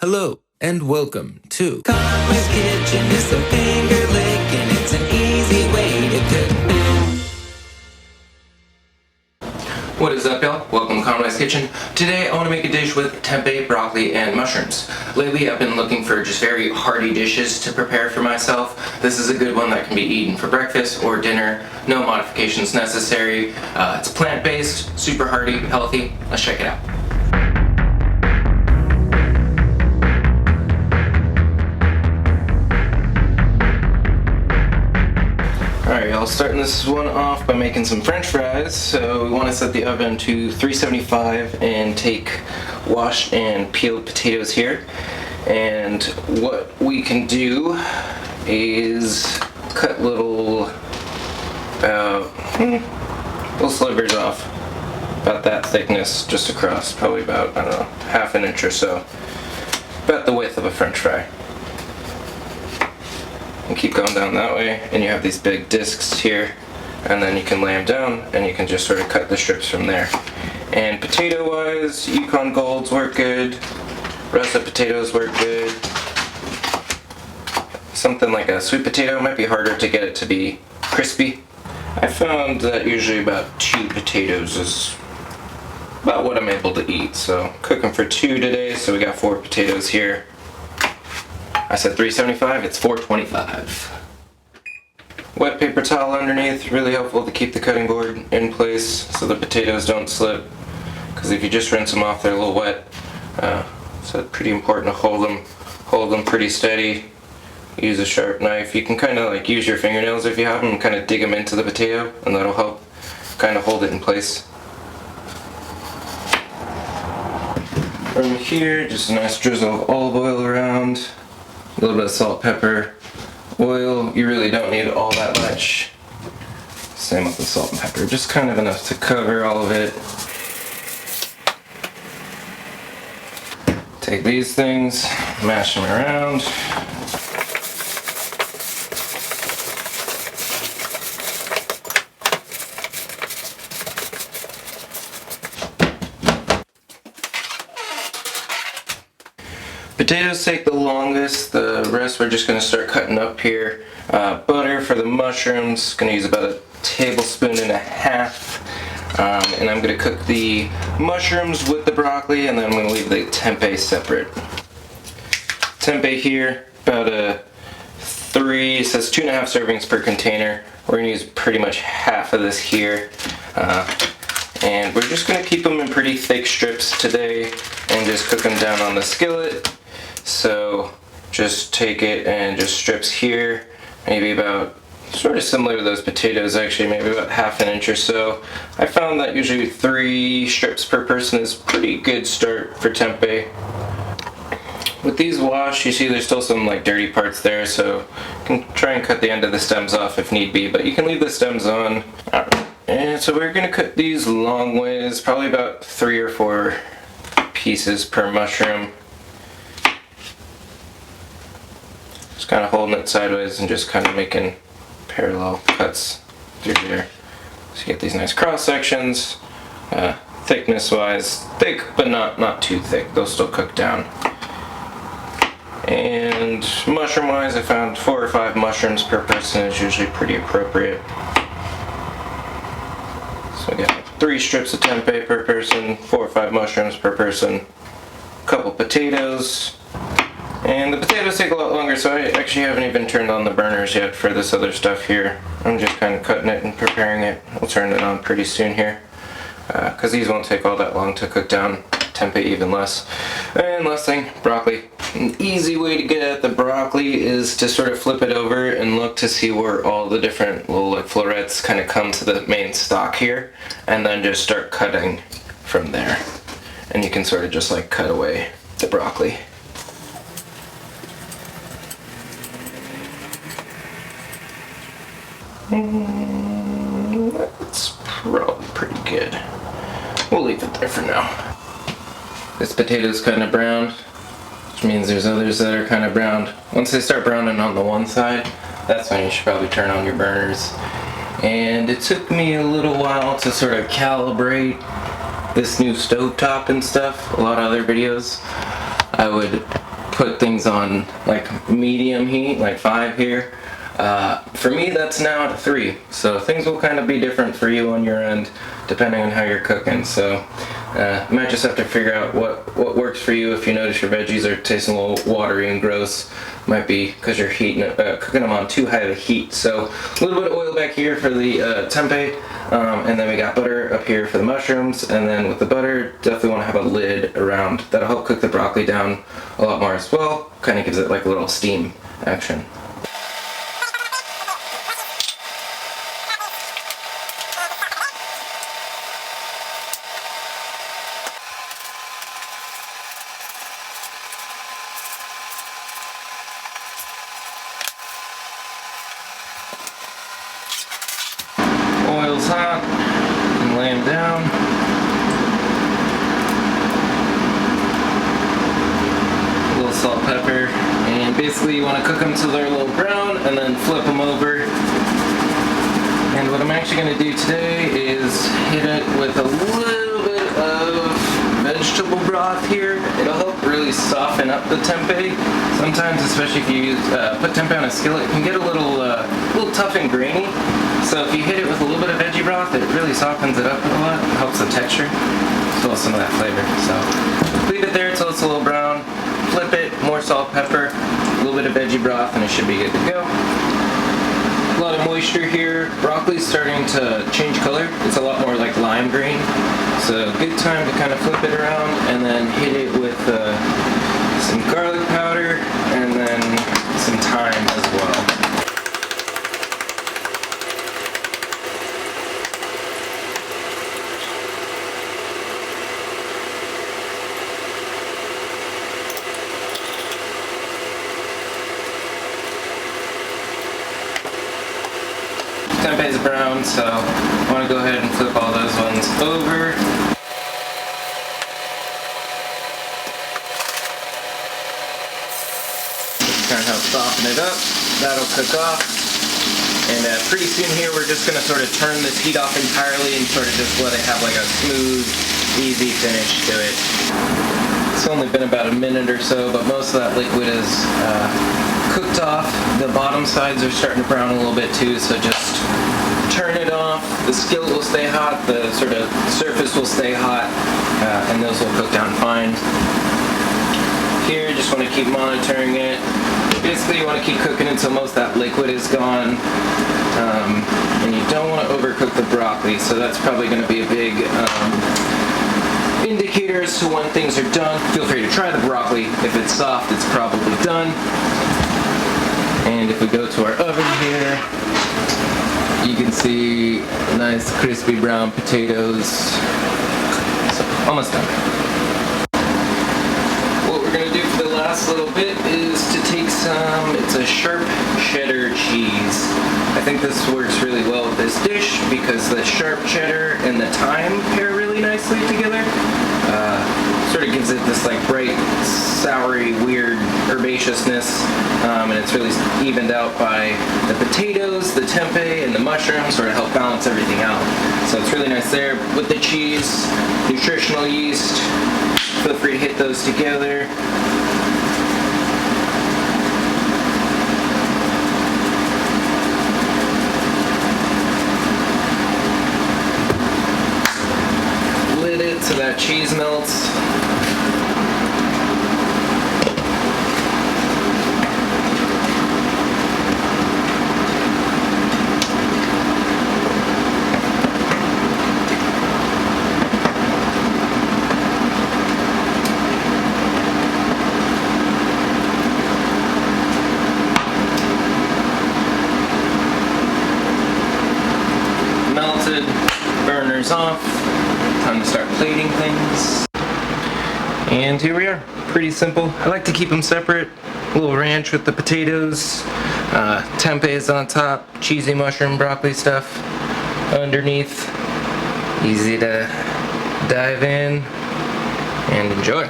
Hello and welcome to Conway's Kitchen. It's a finger lick and it's an easy way to cook. What is up, y'all? Welcome to Conway's Kitchen. Today I want to make a dish with tempeh, broccoli, and mushrooms. Lately I've been looking for just very hearty dishes to prepare for myself. This is a good one that can be eaten for breakfast or dinner. No modifications necessary. It's plant-based, super hearty, healthy. Let's check it out. Alright, y'all, starting this one off by making some french fries. So we want to set the oven to 375 and take washed and peeled potatoes here. And what we can do is cut little slivers off, about that thickness, just across, probably about, I don't know, half an inch or so, about the width of a french fry. And keep going down that way, and you have these big discs here, and then you can lay them down and you can just sort of cut the strips from there. And potato wise, Yukon Golds work good, russet potatoes work good. Something like a sweet potato might be harder to get it to be crispy. I found that usually about 2 potatoes is about what I'm able to eat, so cooking for 2 today, so we got 4 potatoes here. I said 375, it's 425. Wet paper towel underneath, really helpful to keep the cutting board in place so the potatoes don't slip, because if you just rinse them off they're a little wet. So it's pretty important to hold them pretty steady. Use a sharp knife. You can kind of like use your fingernails if you have them and kind of dig them into the potato, and that'll help kind of hold it in place. From here, just a nice drizzle of olive oil around. A little bit of salt, pepper, oil. You really don't need all that much. Same with the salt and pepper, just kind of enough to cover all of it. Take these things, mash them around. Potatoes take the longest, the rest we're just going to start cutting up here. Butter for the mushrooms, going to use about 1.5 tablespoons. And I'm going to cook the mushrooms with the broccoli, and then I'm going to leave the tempeh separate. Tempeh here, about 3, it says 2.5 servings per container. We're going to use pretty much half of this here. And we're just going to keep them in pretty thick strips today and just cook them down on the skillet. So just take it and just strips here, maybe about sort of similar to those potatoes actually, maybe about half an inch or so. I found that usually 3 strips per person is pretty good start for tempeh. With these washed, you see there's still some like dirty parts there, so you can try and cut the end of the stems off if need be, but you can leave the stems on. And so we're going to cut these long ways, probably about 3 or 4 pieces per mushroom. Just kind of holding it sideways and just kind of making parallel cuts through there. So you get these nice cross sections. Thickness wise, thick but not too thick. They'll still cook down. And mushroom wise, I found 4 or 5 mushrooms per person is usually pretty appropriate. So we got 3 strips of tempeh per person, 4 or 5 mushrooms per person, a couple potatoes. And the potatoes take a lot longer, so I actually haven't even turned on the burners yet for this other stuff here. I'm just kind of cutting it and preparing it. I'll turn it on pretty soon here, because these won't take all that long to cook down. Tempeh even less. And last thing, broccoli. An easy way to get at the broccoli is to sort of flip it over and look to see where all the different little like florets kind of come to the main stalk here, and then just start cutting from there. And you can sort of just like cut away the broccoli. That's probably pretty good. We'll leave it there for now. This potato's kind of browned, which means there's others that are kind of browned. Once they start browning on the one side, that's when you should probably turn on your burners. And it took me a little while to sort of calibrate this new stovetop and stuff. A lot of other videos, I would put things on like medium heat, like 5 here. For me, that's now at 3, so things will kind of be different for you on your end depending on how you're cooking. So you might just have to figure out what works for you. If you notice your veggies are tasting a little watery and gross, might be because you're cooking them on too high of a heat. So a little bit of oil back here for the tempeh, and then we got butter up here for the mushrooms, and then with the butter, definitely want to have a lid around. That'll help cook the broccoli down a lot more as well. Kind of gives it like a little steam action. Oil's hot, and lay them down. A little salt, pepper, and basically you want to cook them till they're a little brown, and then flip them over. And what I'm actually going to do today is hit it with a little bit of vegetable broth here. It'll help really soften up the tempeh. Sometimes, especially if you put tempeh on a skillet, it can get a little tough and grainy. So if you hit it with a little bit of veggie broth, it really softens it up a lot. It helps the texture, as well as some of that flavor. So leave it there until it's a little brown. Flip it, more salt, pepper, a little bit of veggie broth, and it should be good to go. A lot of moisture here. Broccoli's starting to change color. It's a lot more like lime green. So good time to kind of flip it around and then hit it with some garlic powder and then some thyme as well. Tempeh is brown, so I want to go ahead and flip all those ones over. Just kind of help soften it up. That'll cook off. And pretty soon here we're just going to sort of turn this heat off entirely and sort of just let it have like a smooth, easy finish to it. It's only been about a minute or so, but most of that liquid is cooked off. The bottom sides are starting to brown a little bit too, so just turn it off. The skillet will stay hot, the sort of surface will stay hot, and those will cook down fine. Here, just want to keep monitoring it. Basically, you want to keep cooking until most of that liquid is gone, and you don't want to overcook the broccoli, so that's probably going to be a big indicator as to when things are done. Feel free to try the broccoli. If it's soft, it's probably done. And if we go to our oven here, you can see nice crispy brown potatoes. So, almost done. What we're going to do for the last little bit is to take it's a sharp cheddar cheese. I think this works really well with this dish because the sharp cheddar and the thyme pair really nicely together. Sort of gives it this like bright, soury, weird herbaceousness, and it's really evened out by the potatoes, the tempeh, and the mushrooms, sort of help balance everything out. So it's really nice there. With the cheese, Nutritional yeast, feel free to hit those together. Lid it so that cheese melts. Melted, burners off, time to start plating things. And here we are, pretty simple. I like to keep them separate. A little ranch with the potatoes, tempeh is on top, cheesy mushroom broccoli stuff underneath. Easy to dive in and enjoy.